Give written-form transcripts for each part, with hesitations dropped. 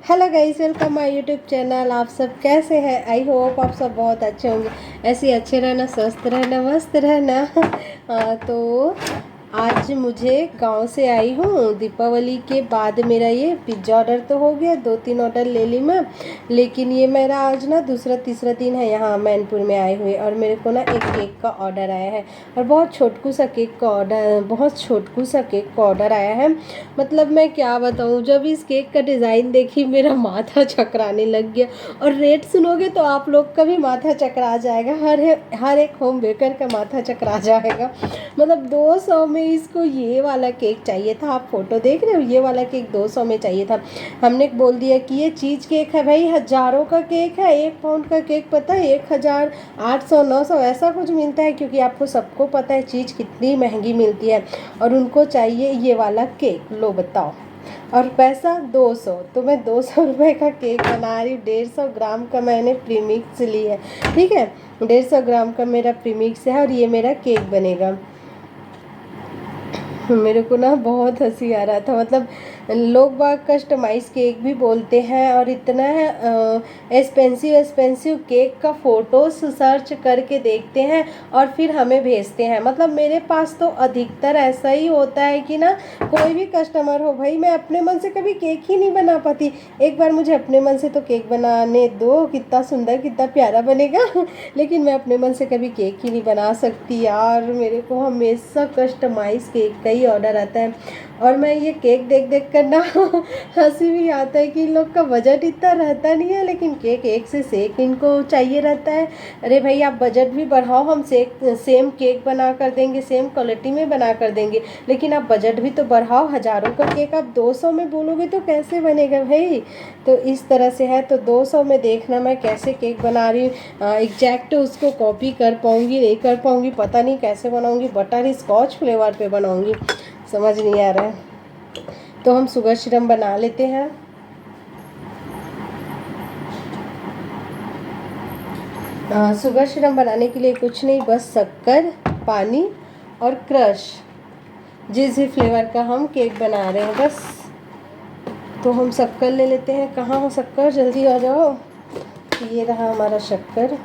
Hello guys, welcome my YouTube channel. आप सब कैसे हैं? आई होप आप सब बहुत अच्छे होंगे। ऐसे ही अच्छे रहना, स्वस्थ रहना, मस्त रहना। तो आज मुझे गांव से आई हूँ। दीपावली के बाद मेरा ये पिज़्ज़ा ऑर्डर तो हो गया, 2-3 ऑर्डर ले ली मैं। लेकिन ये मेरा आज ना दूसरा तीसरा दिन है यहाँ मैनपुर में आए हुए, और मेरे को ना एक केक का ऑर्डर आया है। और बहुत छोटकू सा केक का ऑर्डर आया है। मतलब मैं क्या बताऊँ, जब इस केक का डिज़ाइन देखी मेरा माथा चकराने लग गया। और रेट सुनोगे तो आप लोग का भी माथा चकरा जाएगा। हर एक होम बेकर का माथा चकरा जाएगा। मतलब 200 में इसको ये वाला केक चाहिए था। आप फोटो देख रहे हो, ये वाला केक 200 में चाहिए था। हमने बोल दिया कि ये चीज़ केक है भाई, हज़ारों का केक है। 1 पाउंड का केक पता है 1800-900 ऐसा कुछ मिलता है, क्योंकि आपको सबको पता है चीज़ कितनी महंगी मिलती है। और उनको चाहिए ये वाला केक। लो बताओ, और पैसा 200। तो मैं 200 रुपये का केक बना रही हूँ। 150 ग्राम का मैंने प्रीमिक्स ली है, ठीक है। 150 ग्राम का मेरा प्रीमिक्स है और ये मेरा केक बनेगा। मेरे को ना बहुत हंसी आ रहा था। मतलब लोग बाग कस्टमाइज़ केक भी बोलते हैं, और इतना एक्सपेंसिव केक का फ़ोटोस सर्च करके देखते हैं और फिर हमें भेजते हैं। मतलब मेरे पास तो अधिकतर ऐसा ही होता है कि ना, कोई भी कस्टमर हो भाई, मैं अपने मन से कभी केक ही नहीं बना पाती। एक बार मुझे अपने मन से तो केक बनाने दो, कितना सुंदर कितना प्यारा बनेगा। लेकिन मैं अपने मन से कभी केक ही नहीं बना सकती यार। मेरे को हमेशा कस्टमाइज़ केक का ही ऑर्डर आता है। और मैं ये केक देख देख कर ना हंसी भी आता है कि इन लोग का बजट इतना रहता नहीं है, लेकिन केक एक से सेक इनको चाहिए रहता है। अरे भाई, आप बजट भी बढ़ाओ, हम सेम केक बना कर देंगे, सेम क्वालिटी में बना कर देंगे। लेकिन आप बजट भी तो बढ़ाओ। हज़ारों का केक आप 200 में बोलोगे तो कैसे बनेगा भाई? तो इस तरह से है। तो 200 में देखना मैं कैसे केक बना रही हूँ। एग्जैक्ट उसको कॉपी कर पाऊँगी नहीं कर पाऊँगी, पता नहीं कैसे बनाऊँगी। बटर स्कॉच फ्लेवर पे बनाऊँगी, समझ नहीं आ रहा है। तो हम शुगर सिरप बना लेते हैं। शुगर सिरप बनाने के लिए कुछ नहीं, बस शक्कर, पानी और क्रश, जिस भी फ्लेवर का हम केक बना रहे हैं बस। तो हम शक्कर ले लेते हैं। कहाँ हो शक्कर, जल्दी आ जाओ। ये रहा हमारा शक्कर।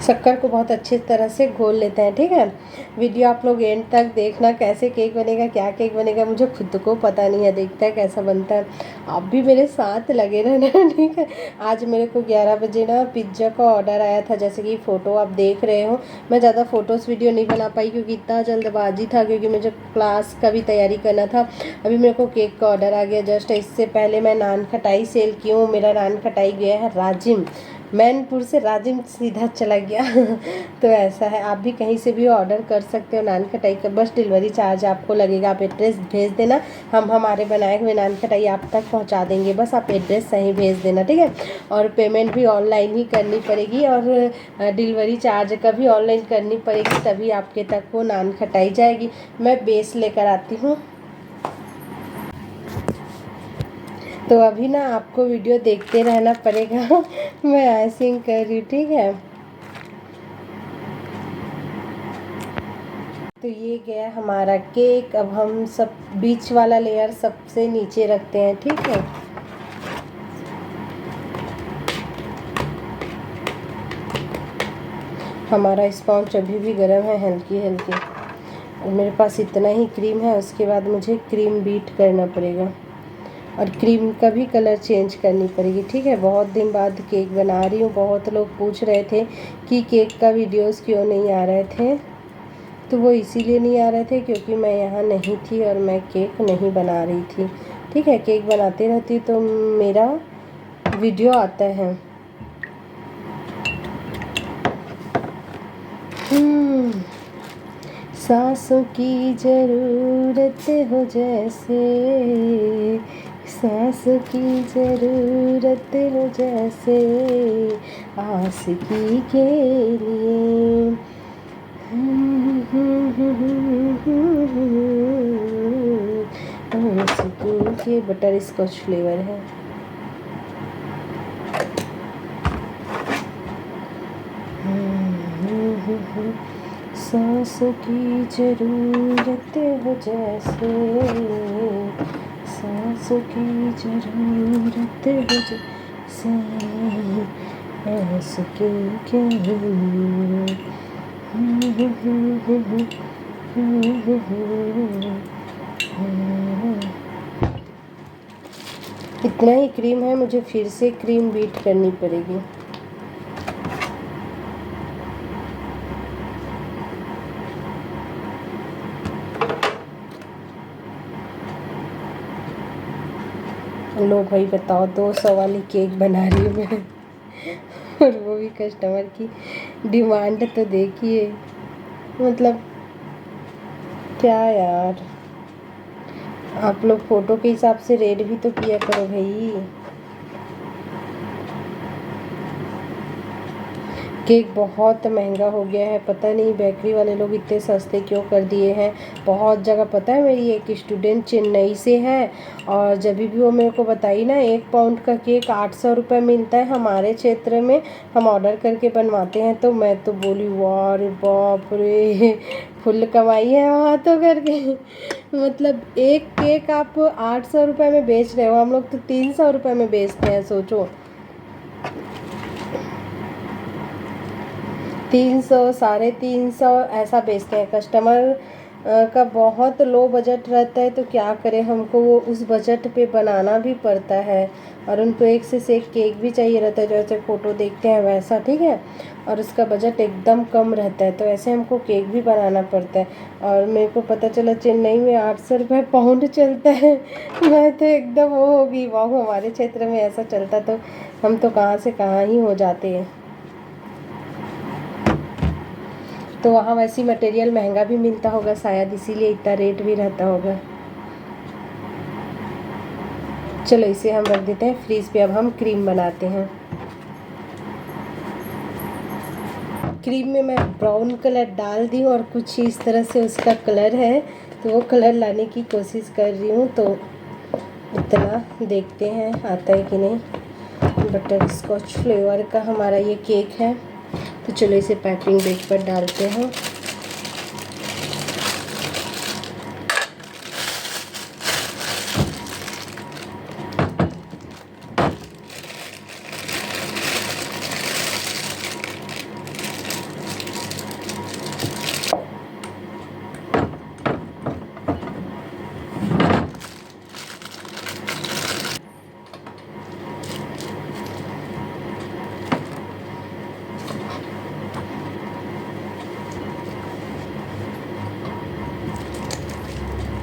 शक्कर को बहुत अच्छी तरह से घोल लेते हैं, ठीक है। वीडियो आप लोग एंड तक देखना, कैसे केक बनेगा, क्या केक बनेगा, मुझे खुद को पता नहीं है। देखता है कैसा बनता है। आप भी मेरे साथ लगे रहना, ठीक है। आज मेरे को 11 बजे ना पिज़्ज़ा का ऑर्डर आया था, जैसे कि फ़ोटो आप देख रहे हो। मैं ज़्यादा फ़ोटोज़ वीडियो नहीं बना पाई क्योंकि इतना जल्दबाजी था, क्योंकि मुझे क्लास का भी तैयारी करना था। अभी मेरे को केक का ऑर्डर आ गया जस्ट। इससे पहले मैं नान खटाई सेल की हूँ। मेरा नान खटाई गया है राजिम, मैनपुर से राजिम सीधा चला गया। तो ऐसा है, आप भी कहीं से भी ऑर्डर कर सकते हो नान खटाई का। बस डिलीवरी चार्ज आपको लगेगा। आप एड्रेस भेज देना, हम हमारे बनाए हुए नान खटाई आप तक पहुंचा देंगे। बस आप एड्रेस सही भेज देना, ठीक है। और पेमेंट भी ऑनलाइन ही करनी पड़ेगी, और डिलीवरी चार्ज का भी ऑनलाइन करनी पड़ेगी, तभी आपके तक वो नान खटाई जाएगी। मैं बेस लेकर आती हूँ। तो अभी ना आपको वीडियो देखते रहना पड़ेगा। मैं आइसिंग कर रही हूँ, ठीक है। तो ये गया हमारा केक। अब हम सब बीच वाला लेयर सबसे नीचे रखते हैं, ठीक है। हमारा स्पॉन्ज अभी भी गर्म है, हल्की हल्की। और मेरे पास इतना ही क्रीम है, उसके बाद मुझे क्रीम बीट करना पड़ेगा, और क्रीम का भी कलर चेंज करनी पड़ेगी, ठीक है। बहुत दिन बाद केक बना रही हूँ। बहुत लोग पूछ रहे थे कि केक का वीडियोस क्यों नहीं आ रहे थे। तो वो इसीलिए नहीं आ रहे थे क्योंकि मैं यहाँ नहीं थी और मैं केक नहीं बना रही थी, ठीक है। केक बनाते रहती तो मेरा वीडियो आता है। सांसों की ज़रूरत हो जैसे, सांस की ज़रूरत हो जैसे, आशिकी के लिए। आशिकी के बटर स्कॉच फ्लेवर है। सांस की जरूरत हो जैसे, सांस की जरूरत हो जैसे, ऐसे क्या इतना ही क्रीम है, मुझे फिर से क्रीम बीट करनी पड़ेगी। लो भाई बताओ, 200 वाली केक बना रही हूँ मैं और वो भी कस्टमर की डिमांड तो देखिए, मतलब क्या यार, आप लोग फ़ोटो के हिसाब से रेट भी तो किया करो भाई। केक बहुत महंगा हो गया है, पता नहीं बेकरी वाले लोग इतने सस्ते क्यों कर दिए हैं। बहुत जगह पता है, मेरी एक स्टूडेंट चेन्नई से है और जब भी वो मेरे को बताई ना, 1 पाउंड का केक 800 रुपये मिलता है हमारे क्षेत्र में, हम ऑर्डर करके बनवाते हैं। तो मैं तो बोली वाह रे बाप रे, फुल कमाई है वहाँ तो करके मतलब एक केक आप 800 रुपये में बेच रहे हो, हम लोग तो 300 रुपये में बेचते हैं। सोचो, 300, 350 ऐसा बेचते हैं। कस्टमर का बहुत लो बजट रहता है तो क्या करें, हमको वो उस बजट पे बनाना भी पड़ता है और उनको एक से एक केक भी चाहिए रहता है, जैसे फ़ोटो देखते हैं वैसा, ठीक है। और उसका बजट एकदम कम रहता है, तो ऐसे हमको केक भी बनाना पड़ता है। और मेरे को पता चला चेन्नई में 800 रुपये पाउंड चलता है मैं तो एकदम वो होगी, वाह, हमारे क्षेत्र में ऐसा चलता तो हम तो कहाँ से कहाँ ही हो जाते हैं। तो वहाँ वैसी मटेरियल महंगा भी मिलता होगा शायद, इसीलिए इतना रेट भी रहता होगा। चलो इसे हम रख देते हैं फ्रीज पे, अब हम क्रीम बनाते हैं। क्रीम में मैं ब्राउन कलर डाल दी और कुछ इस तरह से उसका कलर है, तो वो कलर लाने की कोशिश कर रही हूँ। तो इतना देखते हैं आता है कि नहीं। बटर स्कॉच फ्लेवर का हमारा ये केक है, तो चलो इसे पैकिंग बैग पर डालते हैं।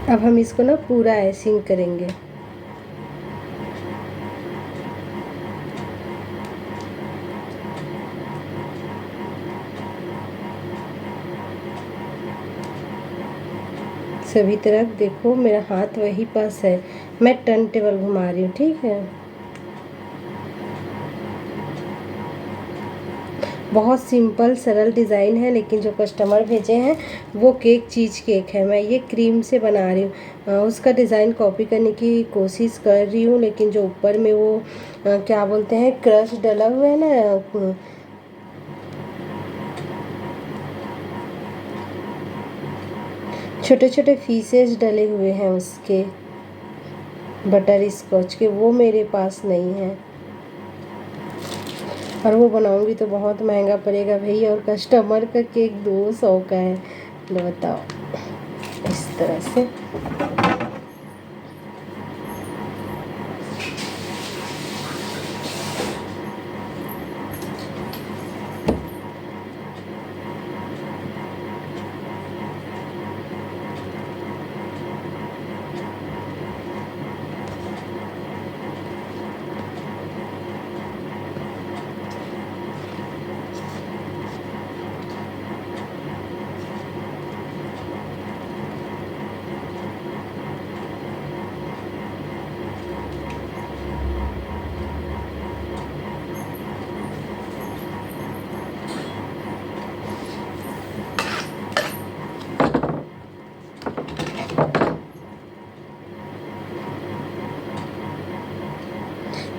अब हम इसको ना पूरा आइसिंग करेंगे। सभी तरफ देखो, मेरा हाथ वही पास है, मैं टर्न टेबल घुमा रही हूँ, ठीक है। बहुत सिंपल सरल डिज़ाइन है, लेकिन जो कस्टमर भेजे हैं वो केक चीज़ केक है। मैं ये क्रीम से बना रही हूँ, उसका डिज़ाइन कॉपी करने की कोशिश कर रही हूँ, लेकिन जो ऊपर में वो क्या बोलते हैं, क्रश डला हुआ है ना, छोटे छोटे पीसेस डले हुए हैं उसके बटर स्कॉच के, वो मेरे पास नहीं है। और वो बनाऊंगी तो बहुत महंगा पड़ेगा भाई, और कस्टमर का केक 200 का है। लो बताओ, इस तरह से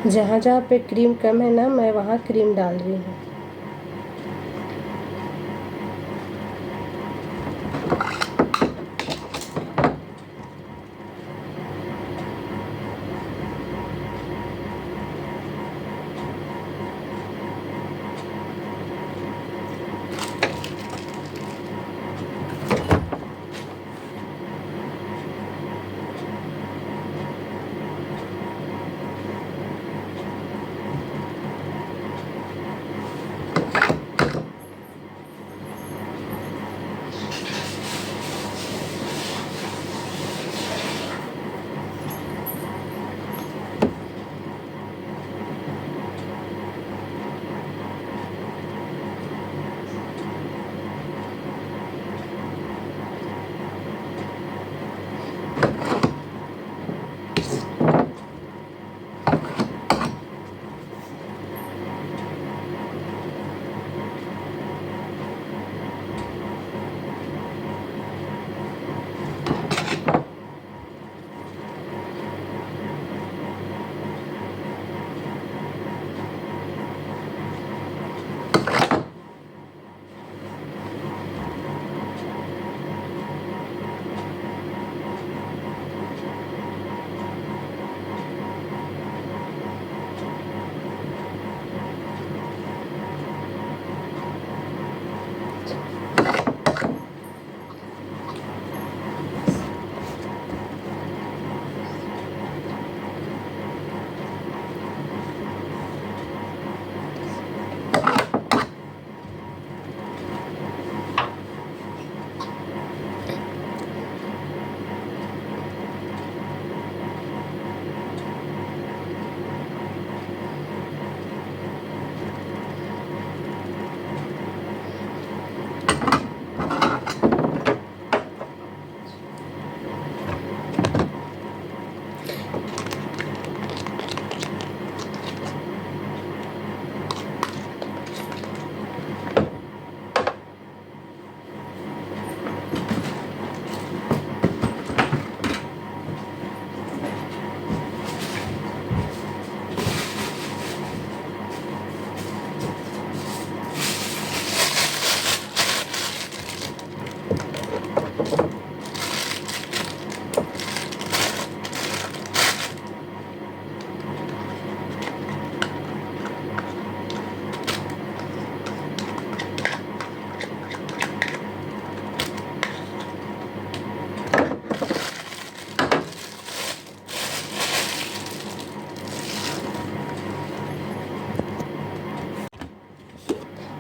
जहाँ जहाँ पे क्रीम कम है ना, मैं वहाँ क्रीम डाल रही हूँ।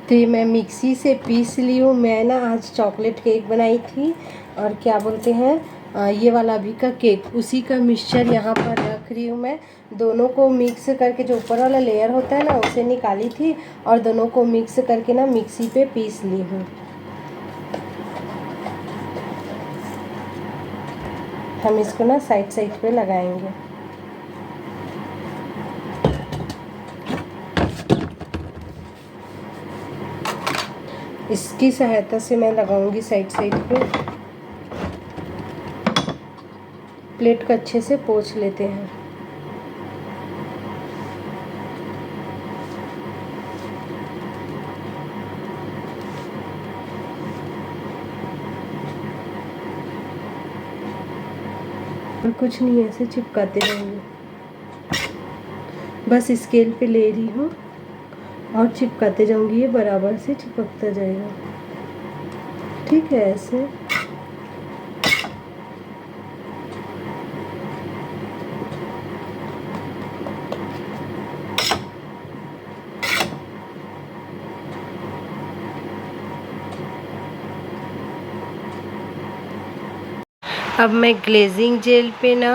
तो ये मैं मिक्सी से पीस ली हूँ। मैं ना आज चॉकलेट केक बनाई थी और क्या बोलते हैं ये वाला अभी का केक, उसी का मिक्सचर यहाँ पर रख रही हूँ मैं। दोनों को मिक्स करके जो ऊपर वाला लेयर होता है ना उसे निकाली थी और दोनों को मिक्स करके ना मिक्सी पे पीस ली हूँ। हम इसको ना साइड साइड पे लगाएंगे। इसकी सहायता से मैं लगाऊंगी साइड साइड पे। प्लेट को अच्छे से पोंछ लेते हैं। और कुछ नहीं, ऐसे चिपकाते रहेंगे। बस स्केल पे ले रही हूँ और चिपकाते जाऊंगी, ये बराबर से चिपकता जाएगा। ठीक है, ऐसे। अब मैं ग्लेजिंग जेल पे ना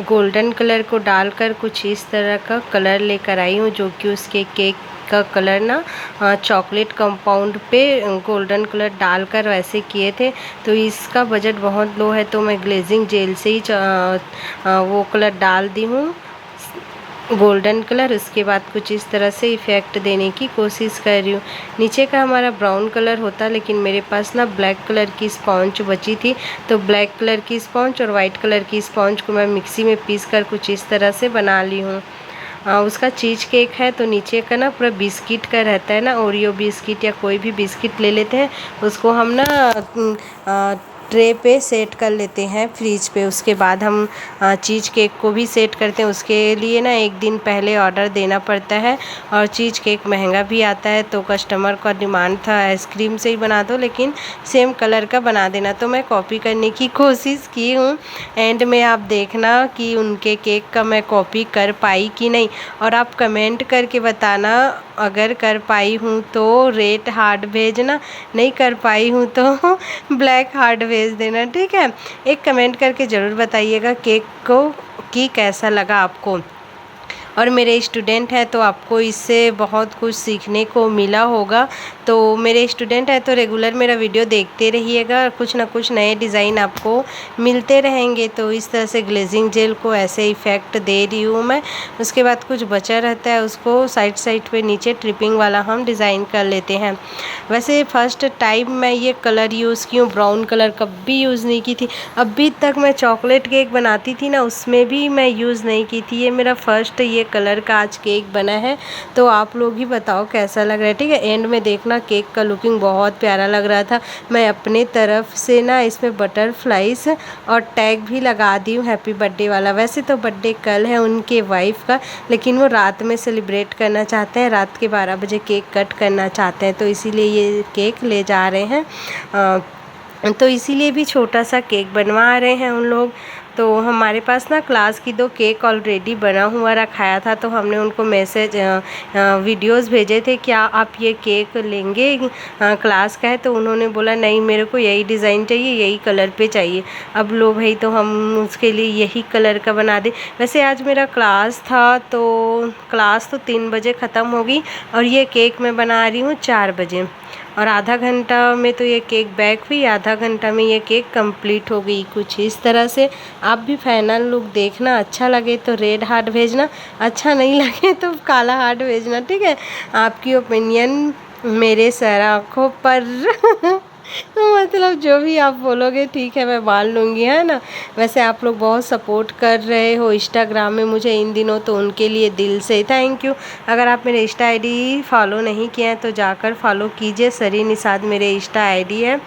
गोल्डन कलर को डालकर कुछ इस तरह का कलर लेकर आई हूँ, जो कि उसके केक का कलर ना चॉकलेट कंपाउंड पे गोल्डन कलर डालकर वैसे किए थे। तो इसका बजट बहुत लो है, तो मैं ग्लेजिंग जेल से ही वो कलर डाल दी हूँ, गोल्डन कलर। उसके बाद कुछ इस तरह से इफ़ेक्ट देने की कोशिश कर रही हूँ। नीचे का हमारा ब्राउन कलर होता, लेकिन मेरे पास ना ब्लैक कलर की स्पॉन्ज बची थी, तो ब्लैक कलर की स्पॉन्ज और वाइट कलर की स्पॉन्ज को मैं मिक्सी में पीस कर कुछ इस तरह से बना ली हूँ। उसका चीज़ केक है, तो नीचे का ना पूरा बिस्किट का रहता है ना, ओरियो बिस्किट या कोई भी बिस्किट ले लेते हैं, उसको हम ना ट्रे पे सेट कर लेते हैं फ्रीज पे। उसके बाद हम चीज़ केक को भी सेट करते हैं। उसके लिए ना एक दिन पहले ऑर्डर देना पड़ता है, और चीज़ केक महंगा भी आता है, तो कस्टमर का डिमांड था आइसक्रीम से ही बना दो, लेकिन सेम कलर का बना देना। तो मैं कॉपी करने की कोशिश की हूँ। एंड में आप देखना कि उनके केक का मैं कॉपी कर पाई कि नहीं, और आप कमेंट करके बताना। अगर कर पाई हूँ तो रेड हार्ट भेजना, नहीं कर पाई हूँ तो ब्लैक हार्ट भेज देना, ठीक है। एक कमेंट करके ज़रूर बताइएगा केक को कि कैसा लगा आपको। और मेरे स्टूडेंट हैं तो आपको इससे बहुत कुछ सीखने को मिला होगा। तो मेरे स्टूडेंट हैं तो रेगुलर मेरा वीडियो देखते रहिएगा, कुछ ना कुछ नए डिज़ाइन आपको मिलते रहेंगे। तो इस तरह से ग्लेजिंग जेल को ऐसे इफ़ेक्ट दे रही हूँ मैं। उसके बाद कुछ बचा रहता है, उसको साइड साइड पे नीचे ट्रिपिंग वाला हम डिज़ाइन कर लेते हैं। वैसे फ़र्स्ट टाइम मैं ये कलर यूज़ की हूँ, ब्राउन कलर कभी यूज़ नहीं की थी। अभी तक मैं चॉकलेट केक बनाती थी ना, उसमें भी मैं यूज़ नहीं की थी। ये मेरा फर्स्ट ये कलर का आज केक बना है। तो आप लोग ही बताओ कैसा लग रहा है, ठीक है। एंड में देखना केक का लुकिंग बहुत प्यारा लग रहा था। मैं अपने तरफ से ना इसमें बटरफ्लाइज और टैग भी लगा दी हूँ हैप्पी बर्थडे वाला। वैसे तो बर्थडे कल है उनके वाइफ का, लेकिन वो रात में सेलिब्रेट करना चाहते हैं, रात के 12 बजे केक कट करना चाहते हैं, तो इसीलिए ये केक ले जा रहे हैं। तो इसीलिए भी छोटा सा केक बनवा रहे हैं उन लोग। तो हमारे पास ना क्लास की 2 केक ऑलरेडी बना हुआ रखाया था, तो हमने उनको मैसेज वीडियोस भेजे थे, क्या आप ये केक लेंगे, क्लास का है। तो उन्होंने बोला नहीं, मेरे को यही डिज़ाइन चाहिए, यही कलर पे चाहिए। अब लो भाई, तो हम उसके लिए यही कलर का बना दे। वैसे आज मेरा क्लास था, तो क्लास तो 3 बजे ख़त्म होगी, और ये केक मैं बना रही हूँ 4 बजे, और आधा घंटा में तो ये केक बैक हुई, आधा घंटा में ये केक कंप्लीट हो गई कुछ इस तरह से। आप भी फाइनल लुक देखना, अच्छा लगे तो रेड हार्ट भेजना, अच्छा नहीं लगे तो काला हार्ट भेजना, ठीक है। आपकी ओपिनियन मेरे सर आँखों पर मतलब जो भी आप बोलोगे ठीक है, मैं मान लूँगी, है ना। वैसे आप लोग बहुत सपोर्ट कर रहे हो इंस्टाग्राम में मुझे इन दिनों, तो उनके लिए दिल से थैंक यू। अगर आप मेरे इंस्टा आईडी फॉलो नहीं किए हैं तो जाकर फॉलो कीजिए। सरी निषाद मेरे इंस्टा आईडी है।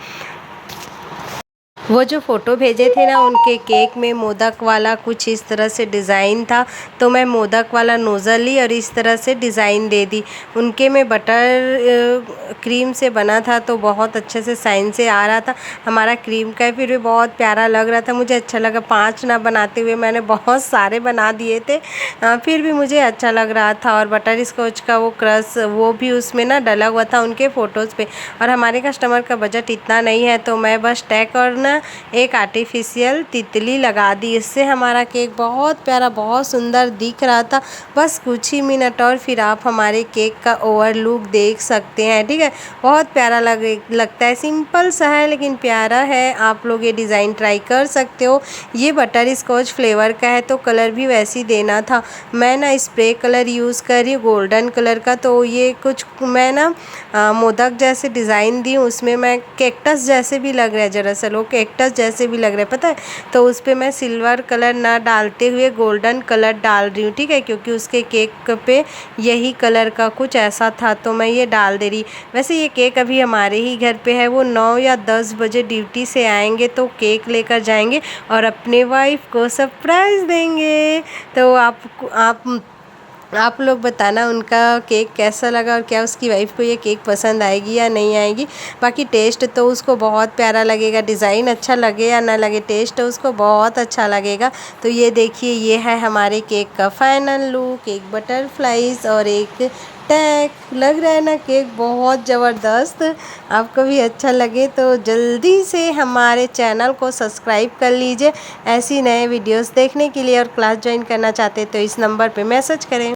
वो जो फ़ोटो भेजे थे ना उनके केक में मोदक वाला कुछ इस तरह से डिज़ाइन था, तो मैं मोदक वाला नोज़ल ली और इस तरह से डिज़ाइन दे दी। उनके में बटर क्रीम से बना था तो बहुत अच्छे से साइन से आ रहा था। हमारा क्रीम का फिर भी बहुत प्यारा लग रहा था, मुझे अच्छा लगा। 5 ना बनाते हुए मैंने बहुत सारे बना दिए थे, फिर भी मुझे अच्छा लग रहा था। और बटर स्कॉच का वो क्रश वो भी उसमें ना डला हुआ था उनके फ़ोटोज़ पे। और हमारे कस्टमर का बजट इतना नहीं है, तो मैं बस टैग और ना एक आर्टिफिशियल तितली लगा दी। इससे हमारा केक बहुत प्यारा बहुत सुंदर दिख रहा था। बस कुछ ही मिनट और फिर आप हमारे केक का ओवर लुक देख सकते हैं। ठीक है, बहुत प्यारा लगता है। सिंपल सा है लेकिन प्यारा है। आप लोग ये डिज़ाइन ट्राई कर सकते हो। ये बटर स्कॉच फ्लेवर का है तो कलर भी वैसे ही देना था। मैं ना स्प्रे कलर यूज़ कर रही हूँ गोल्डन कलर का, तो ये कुछ मैं ना मोदक जैसे डिज़ाइन दी हूँ। उसमें मैं कैक्टस जैसे भी लग रहा है, दरअसल वो कैक्टस जैसे भी लग रहा है, पता है। तो उस पर मैं सिल्वर कलर ना डालते हुए गोल्डन कलर डाल रही हूँ। ठीक है, क्योंकि उसके केक पे यही कलर का कुछ ऐसा था तो मैं ये डाल दे रही। वैसे ये केक अभी हमारे ही घर पे है, वो 9 या 10 बजे ड्यूटी से आएंगे तो केक लेकर जाएंगे और अपने वाइफ को सरप्राइज़ देंगे। तो आप लोग बताना उनका केक कैसा लगा और क्या उसकी वाइफ को ये केक पसंद आएगी या नहीं आएगी। बाकी टेस्ट तो उसको बहुत प्यारा लगेगा, डिज़ाइन अच्छा लगे या ना लगे, टेस्ट तो उसको बहुत अच्छा लगेगा। तो ये देखिए, ये है हमारे केक का फाइनल लुक। एक बटरफ्लाइज और एक टैग लग रहा है ना केक बहुत ज़बरदस्त। आपको भी अच्छा लगे तो जल्दी से हमारे चैनल को सब्सक्राइब कर लीजिए। ऐसी नए वीडियोस देखने के लिए और क्लास ज्वाइन करना चाहते तो इस नंबर पे मैसेज करें।